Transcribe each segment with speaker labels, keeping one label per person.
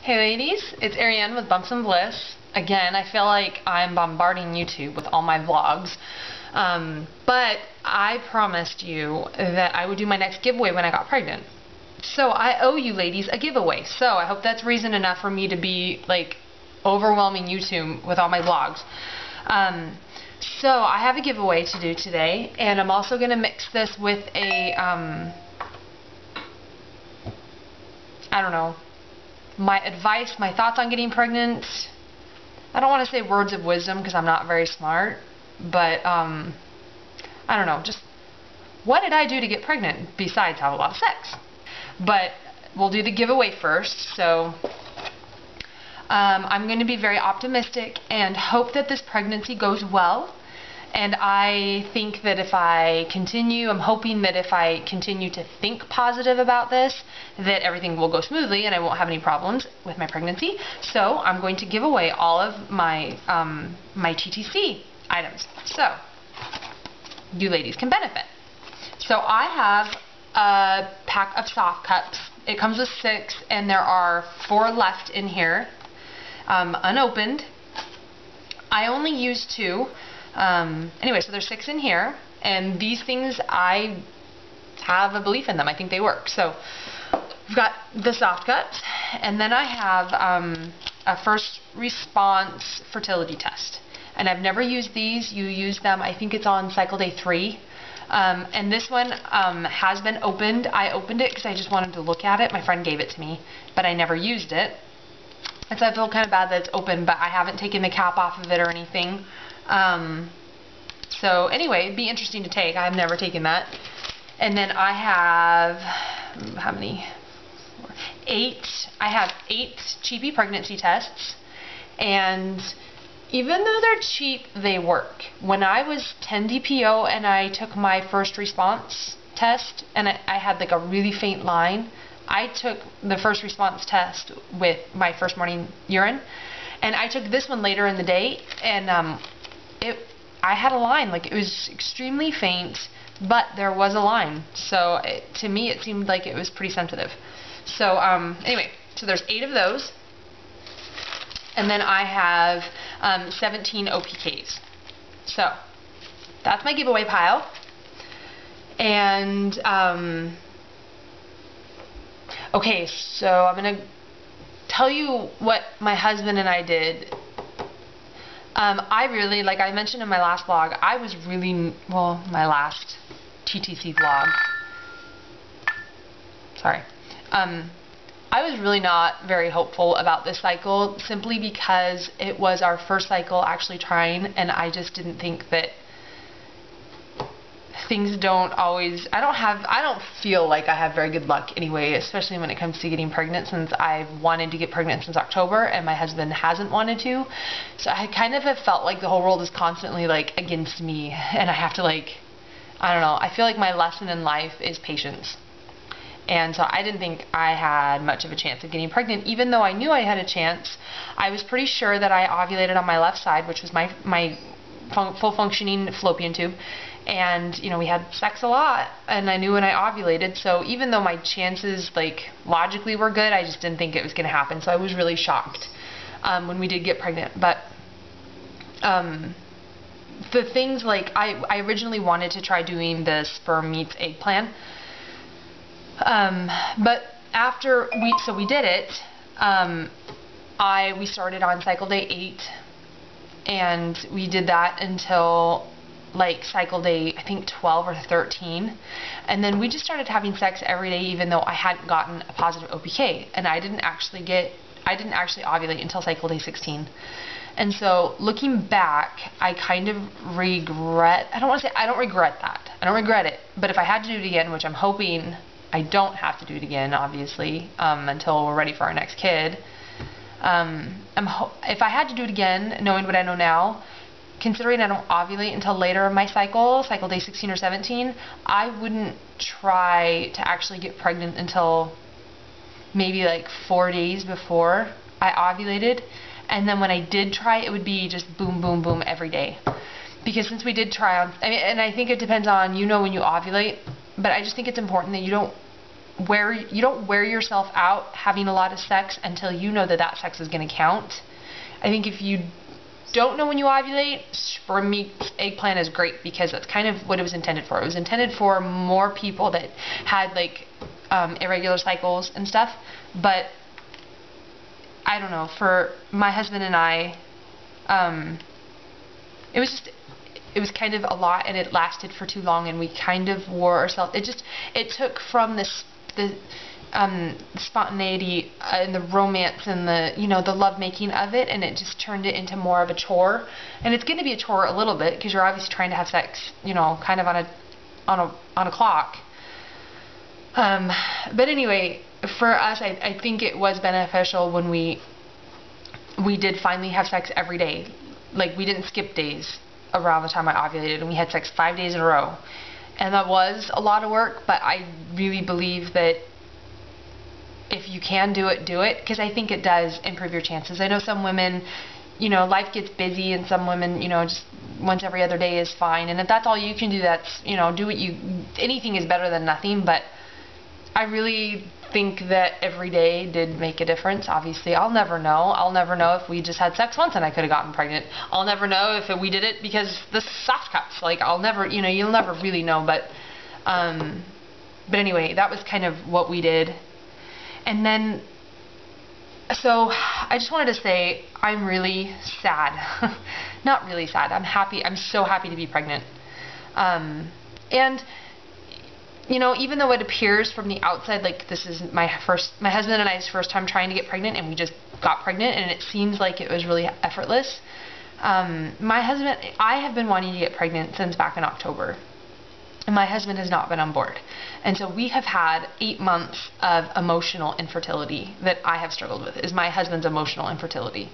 Speaker 1: Hey ladies, it's Ariane with Bumps and Bliss. Again, I feel like I'm bombarding YouTube with all my vlogs. But I promised you that I would do my next giveaway when I got pregnant. So I owe you ladies a giveaway. So I hope that's reason enough for me to be like overwhelming YouTube with all my vlogs. So I have a giveaway to do today, and I'm also going to mix this with a, I don't know, my advice, my thoughts on getting pregnant. I don't want to say words of wisdom because I'm not very smart, but I don't know, just what did I do to get pregnant besides have a lot of sex? But we'll do the giveaway first. So I'm going to be very optimistic and hope that this pregnancy goes well. And I think that if I continue, I'm hoping that if I continue to think positive about this, that everything will go smoothly and I won't have any problems with my pregnancy. So I'm going to give away all of my my TTC items. So you ladies can benefit. So I have a pack of soft cups. It comes with 6, and there are 4 left in here, unopened. I only used 2. Anyway, so there's 6 in here, and these things, I have a belief in them. I think they work. So we've got the soft cups, and then I have a first response fertility test. And I've never used these. You use them, I think it's on cycle day 3. And this one has been opened. I opened it because I just wanted to look at it. My friend gave it to me, but I never used it. And so I feel kind of bad that it's open, but I haven't taken the cap off of it or anything. So anyway, it'd be interesting to take. I've never taken that. And then I have, how many? 8. I have 8 cheapy pregnancy tests. And even though they're cheap, they work. When I was 10 DPO and I took my first response test, and I had like a really faint line, I took the first response test with my first morning urine. And I took this one later in the day, and I had a line. Like, it was extremely faint, but there was a line. So to me, it seemed like it was pretty sensitive. So anyway, so there's 8 of those. And then I have 17 OPKs. So that's my giveaway pile. And okay, so I'm going to tell you what my husband and I did. I really, like I mentioned in my last vlog, I was really, well, my last TTC vlog. Sorry. I was really not very hopeful about this cycle, simply because it was our first cycle actually trying, and I just didn't think that things don't always, I don't feel like I have very good luck anyway, especially when it comes to getting pregnant, since I've wanted to get pregnant since October and my husband hasn't wanted to. So I kind of have felt like the whole world is constantly like against me, and I have to, like, I don't know, I feel like my lesson in life is patience. And so I didn't think I had much of a chance of getting pregnant. Even though I knew I had a chance, I was pretty sure that I ovulated on my left side, which was my full functioning fallopian tube. And, you know, we had sex a lot, and I knew when I ovulated. So even though my chances, like, logically were good, I just didn't think it was going to happen. So I was really shocked when we did get pregnant. But the things, like, I originally wanted to try doing the sperm meets egg plan. But after we did it, we started on cycle day 8, and we did that until like cycle day, I think 12 or 13, and then we just started having sex every day, even though I hadn't gotten a positive OPK, and I didn't actually ovulate until cycle day 16. And so looking back, I kind of regret, I don't regret that. I don't regret it, but if I had to do it again, which I'm hoping I don't have to do it again, obviously, until we're ready for our next kid. If I had to do it again, knowing what I know now, considering I don't ovulate until later in my cycle day 16 or 17, I wouldn't try to actually get pregnant until maybe like 4 days before I ovulated. And then when I did try, it would be just boom, boom, boom every day. Because since we did try on, and I think it depends on, when you ovulate, but I just think it's important that you don't wear yourself out having a lot of sex until you know that sex is going to count. I think if you don't know when you ovulate, for me, eggplant is great because that's kind of what it was intended for. It was intended for more people that had like irregular cycles and stuff, but I don't know, for my husband and I, it was kind of a lot, and it lasted for too long, and we kind of wore ourselves. It took from the spontaneity and the romance and the lovemaking of it, and it just turned it into more of a chore. And it's going to be a chore a little bit because you're obviously trying to have sex, kind of on a clock. But anyway, for us, I think it was beneficial when we did finally have sex every day. Like, we didn't skip days around the time I ovulated, and we had sex 5 days in a row. And that was a lot of work, but I really believe that if you can do it, because I think it does improve your chances. I know some women, life gets busy, and some women, just once every other day is fine. And if that's all you can do, that's, do anything is better than nothing, but I really think that every day did make a difference. Obviously, I'll never know. I'll never know if we just had sex once and I could have gotten pregnant. I'll never know if we did it because the soft cups. Like, I'll never, you'll never really know. But anyway, that was kind of what we did. And then, so I just wanted to say I'm really sad. Not really sad. I'm happy. I'm so happy to be pregnant. And even though it appears from the outside like this is my husband and I's first time trying to get pregnant, and we just got pregnant, and it seems like it was really effortless. I have been wanting to get pregnant since back in October, and my husband has not been on board. And so we have had 8 months of emotional infertility that I have struggled with, is my husband's emotional infertility.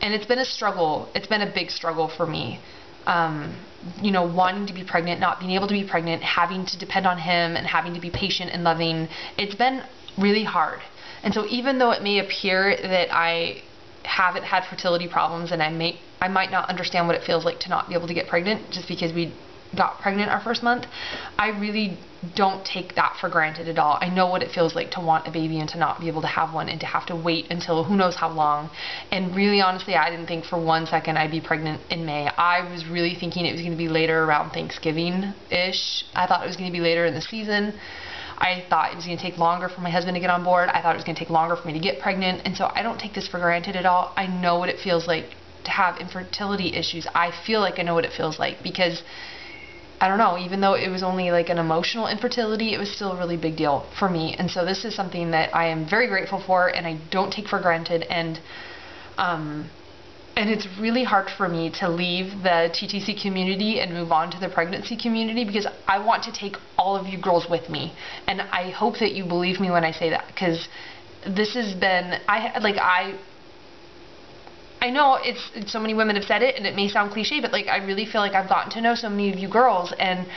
Speaker 1: And it's been a struggle. It's been a big struggle for me. Wanting to be pregnant, not being able to be pregnant, having to depend on him and having to be patient and loving. It's been really hard. And so even though it may appear that I haven't had fertility problems, and I might not understand what it feels like to not be able to get pregnant just because we got pregnant our first month, I really don't take that for granted at all. I know what it feels like to want a baby and to not be able to have one and to have to wait until who knows how long. And really, honestly, I didn't think for 1 second I'd be pregnant in May. I was really thinking it was going to be later, around Thanksgiving-ish. I thought it was going to be later in the season. I thought it was going to take longer for my husband to get on board. I thought it was going to take longer for me to get pregnant. And so I don't take this for granted at all. I know what it feels like to have infertility issues. I feel like I know what it feels like because, I don't know, even though it was only like an emotional infertility, it was still a really big deal for me. And so this is something that I am very grateful for, and I don't take for granted. And it's really hard for me to leave the TTC community and move on to the pregnancy community because I want to take all of you girls with me. And I hope that you believe me when I say that, because this has been, I know it's so many women have said it, and it may sound cliche, but like, I really feel like I've gotten to know so many of you girls, and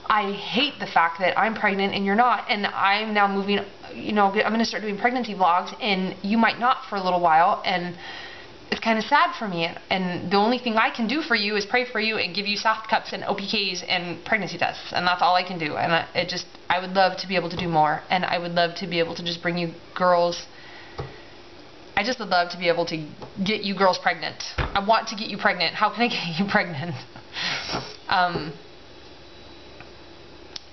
Speaker 1: I hate the fact that I'm pregnant and you're not, and I'm now moving, I'm going to start doing pregnancy vlogs, and you might not for a little while, and it's kind of sad for me, and the only thing I can do for you is pray for you and give you soft cups and OPKs and pregnancy tests, and that's all I can do. And I would love to be able to do more, and I would love to be able to just bring you girls. I just would love to be able to get you girls pregnant. I want to get you pregnant. How can I get you pregnant?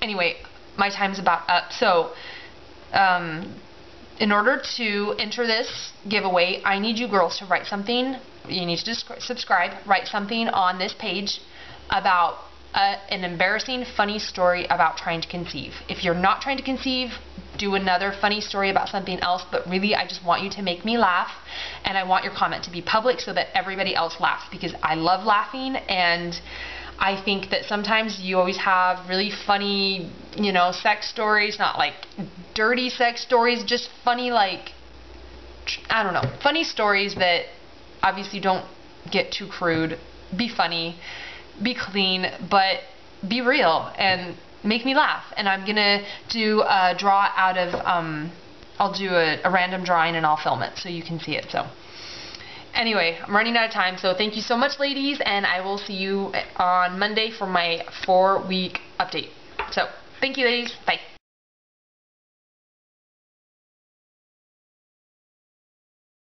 Speaker 1: Anyway, my time's about up. So, in order to enter this giveaway, I need you girls to write something. You need to subscribe. Write something on this page about an embarrassing, funny story about trying to conceive. If you're not trying to conceive, do another funny story about something else, but really I just want you to make me laugh, and I want your comment to be public so that everybody else laughs, because I love laughing, and I think that sometimes you always have really funny, sex stories, not like dirty sex stories, just funny, like, I don't know, funny stories that obviously don't get too crude. Be funny, be clean, but be real and make me laugh. And I'm gonna do a draw out of I'll do a random drawing, and I'll film it so you can see it. So anyway, I'm running out of time, so thank you so much, ladies, and I will see you on Monday for my 4-week update. So thank you, ladies. Bye.